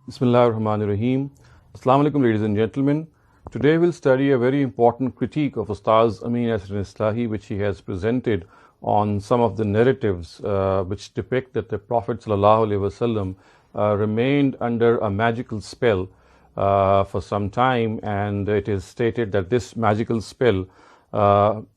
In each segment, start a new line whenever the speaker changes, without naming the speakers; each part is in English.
Bismillahirrahmanirrahim. Assalamu alaikum, ladies and gentlemen. Today we'll study a very important critique of Ustaz Amin Ahsan Islahi, which he has presented on some of the narratives which depict that the Prophet ﷺ remained under a magical spell for some time, and it is stated that this magical spell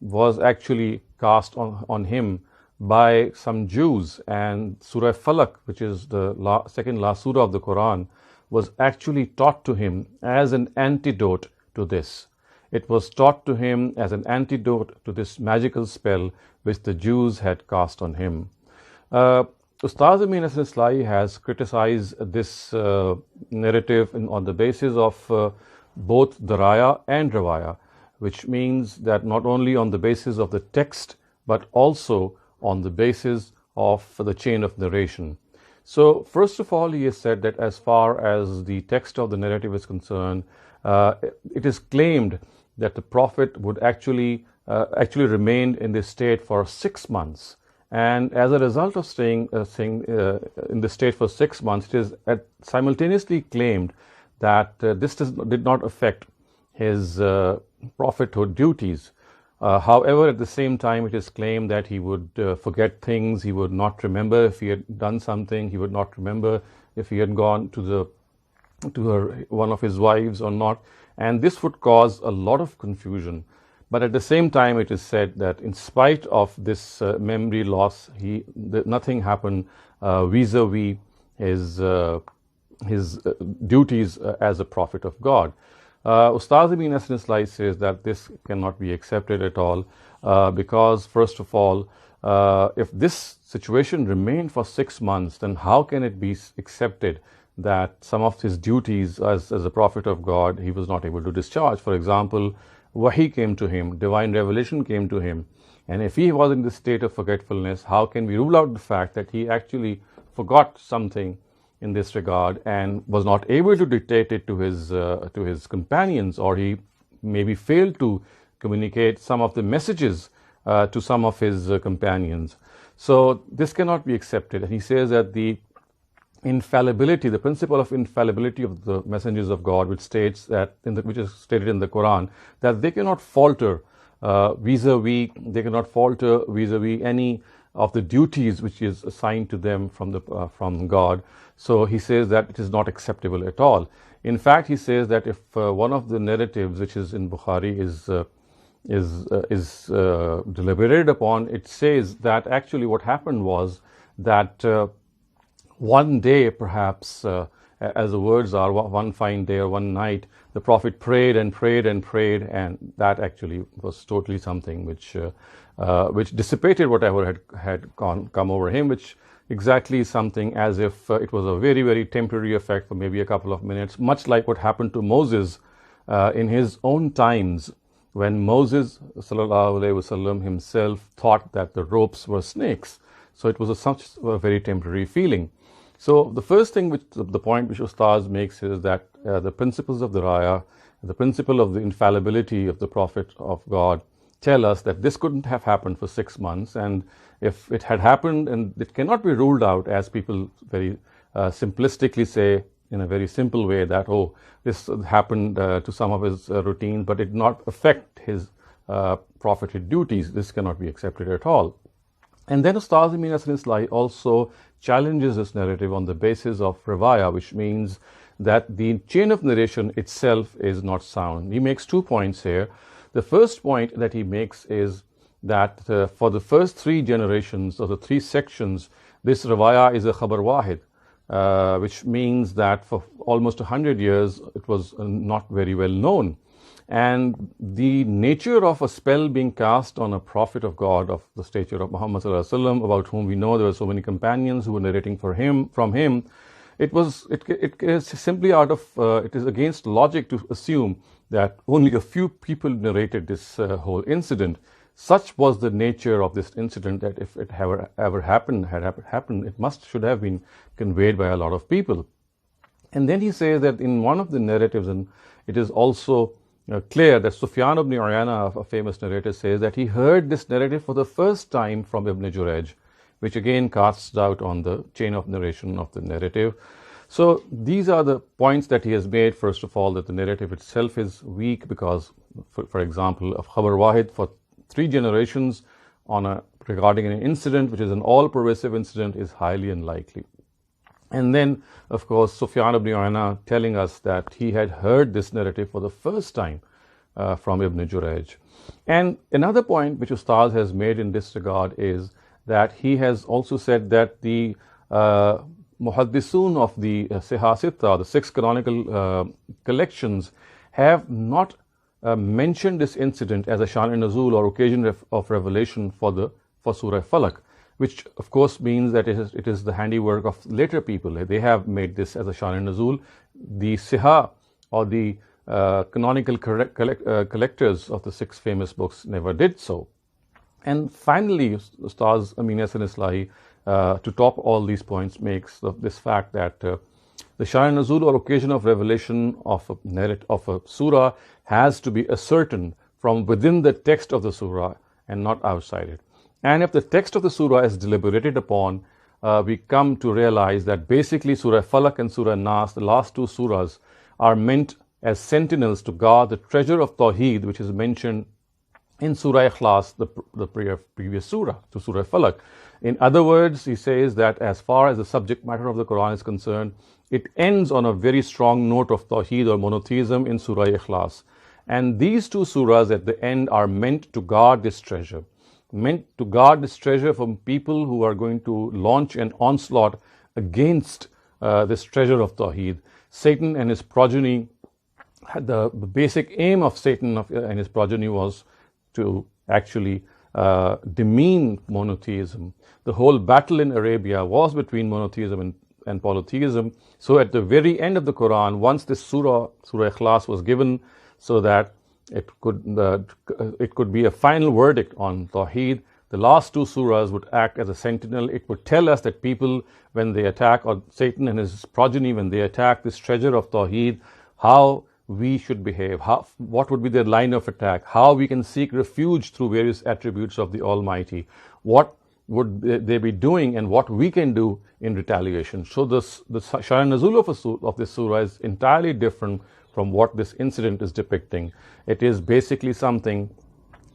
was actually cast on him by some Jews, and Surah Falak, which is the second last surah of the Quran, was actually taught to him as an antidote to this. It was taught to him as an antidote to this magical spell which the Jews had cast on him. Ustaz Amin Ahsan Islahi has criticized this narrative on the basis of both Daraya and Rawaya, which means that not only on the basis of the text but also on the basis of the chain of narration. So first of all, he has said that as far as the text of the narrative is concerned, it is claimed that the Prophet would actually remained in this state for 6 months. And as a result of staying in this state for 6 months, it is simultaneously claimed that this did not affect his prophethood duties. However, at the same time, it is claimed that he would forget things, he would not remember if he had done something, he would not remember if he had gone to one of his wives or not, and this would cause a lot of confusion. But at the same time, it is said that in spite of this memory loss, nothing happened vis-a-vis his duties as a prophet of God. Ustaz Amin Ahsan Islahi says that this cannot be accepted at all because, first of all, if this situation remained for 6 months, then how can it be accepted that some of his duties as a prophet of God he was not able to discharge? For example, Wahi came to him, divine revelation came to him, and if he was in this state of forgetfulness, how can we rule out the fact that he actually forgot something in this regard and was not able to dictate it to his companions, or he maybe failed to communicate some of the messages to some of his companions? So this cannot be accepted. And he says that the infallibility, the principle of infallibility of the messengers of God, which states that which is stated in the Quran, that they cannot falter vis-a-vis any of the duties which is assigned to them from God. So he says that it is not acceptable at all. In fact, he says that if one of the narratives which is in Bukhari is deliberated upon, it says that actually what happened was that one day, perhaps, as the words are, one fine day or one night, the Prophet prayed and prayed and prayed, and that actually was totally something which dissipated whatever had come over him, which exactly something as if it was a very, very temporary effect for maybe a couple of minutes, much like what happened to Moses in his own times, when Moses sallallahu alaihi wasallam himself thought that the ropes were snakes. So it was such a very temporary feeling. So the first thing, the point which Ustaz makes is that the principles of the Raya, the principle of the infallibility of the Prophet of God, tell us that this couldn't have happened for 6 months, and if it had happened, and it cannot be ruled out, as people very simplistically say in a very simple way, that this happened to some of his routines, but it did not affect his prophethood duties. This cannot be accepted at all. And then Ustaz Amin Ahsan Islahi also challenges this narrative on the basis of Rawaya, which means that the chain of narration itself is not sound. He makes 2 points here. The first point that he makes is that for the first 3 generations, or the 3 sections, this Rawaya is a Khabar Wahid, which means that for almost 100 years it was not very well known. And the nature of a spell being cast on a prophet of God of the stature of Muhammad sallallahu alaihi wasallam, about whom we know there were so many companions who were narrating from him, it is simply it is against logic to assume that only a few people narrated this whole incident. Such was the nature of this incident that if it had happened, it should have been conveyed by a lot of people. And then he says that in one of the narratives, and it is also clear that Sufyan ibn Uyayna, a famous narrator, says that he heard this narrative for the first time from Ibn Jurayj, which again casts doubt on the chain of narration of the narrative. So these are the points that he has made. First of all, that the narrative itself is weak because, for example, of Khabar Wahid for 3 generations regarding an incident which is an all-pervasive incident is highly unlikely. And then, of course, Sufyan ibn Uyayna telling us that he had heard this narrative for the first time from Ibn Jurayj. And another point which Ustaz has made in this regard is that he has also said that the Muhaddisun of the Sihah, the 6 canonical collections, have not mentioned this incident as a Shan-e-Nuzul or occasion of revelation for Surah Falaq, which of course means that it is the handiwork of later people. They have made this as a Shan-e-Nuzul. The Sihah or the canonical collectors of the 6 famous books never did so. And finally, Ustaz Amin Ahsan Islahi, to top all these points, makes this fact that the Shan-e-Nuzul or occasion of revelation of a surah has to be ascertained from within the text of the surah and not outside it. And if the text of the surah is deliberated upon, we come to realize that basically Surah Falaq and Surah Nas, the last 2 surahs, are meant as sentinels to guard the treasure of Tawheed, which is mentioned in Surah Ikhlas, the previous surah, to Surah Falaq. In other words, he says that as far as the subject matter of the Quran is concerned, it ends on a very strong note of Tawheed or monotheism in Surah Ikhlas. And these 2 surahs at the end are meant to guard this treasure. Meant to guard this treasure from people who are going to launch an onslaught against this treasure of Tawheed. Satan and his progeny, the basic aim of Satan and his progeny was to actually demean monotheism. The whole battle in Arabia was between monotheism and polytheism. So at the very end of the Quran, once this Surah Ikhlas was given so that it could be a final verdict on Tawheed, the last 2 surahs would act as a sentinel. It would tell us that people, when they attack, or Satan and his progeny, when they attack this treasure of Tawheed, how we should behave, what would be their line of attack, how we can seek refuge through various attributes of the Almighty, what would they be doing, and what we can do in retaliation. So the Shan-e-Nuzul of this surah is entirely different from what this incident is depicting. It is basically something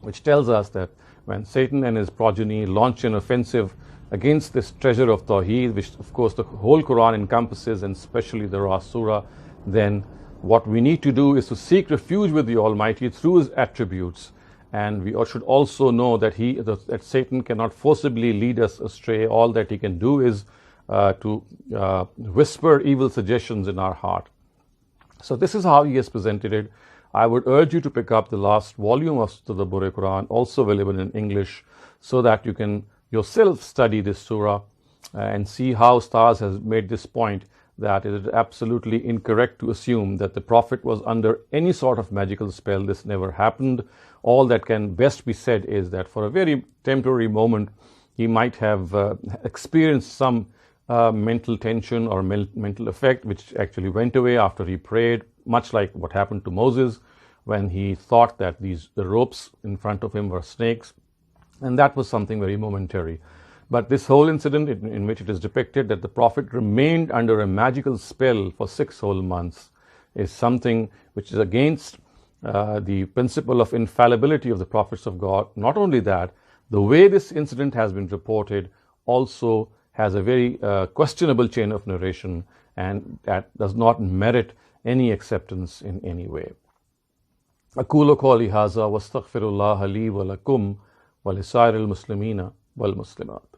which tells us that when Satan and his progeny launch an offensive against this treasure of Tawheed, which of course the whole Quran encompasses, and especially the Ras Surah, then what we need to do is to seek refuge with the Almighty through His attributes. And we should also know that that Satan cannot forcibly lead us astray. All that he can do is to whisper evil suggestions in our heart. So this is how he has presented it. I would urge you to pick up the last volume of Tadabbur Quran, also available in English, so that you can yourself study this surah and see how Ustaz has made this point, that it is absolutely incorrect to assume that the Prophet was under any sort of magical spell. This never happened. All that can best be said is that for a very temporary moment, he might have experienced some mental tension or mental effect, which actually went away after he prayed, much like what happened to Moses when he thought that the ropes in front of him were snakes, and that was something very momentary. But this whole incident in which it is depicted that the Prophet remained under a magical spell for 6 whole months is something which is against the principle of infallibility of the prophets of God. Not only that, the way this incident has been reported also has a very questionable chain of narration, and that does not merit any acceptance in any way. أقول قولي هذا واستغفر الله لي ولكم ولسائر المسلمين والمسلمات.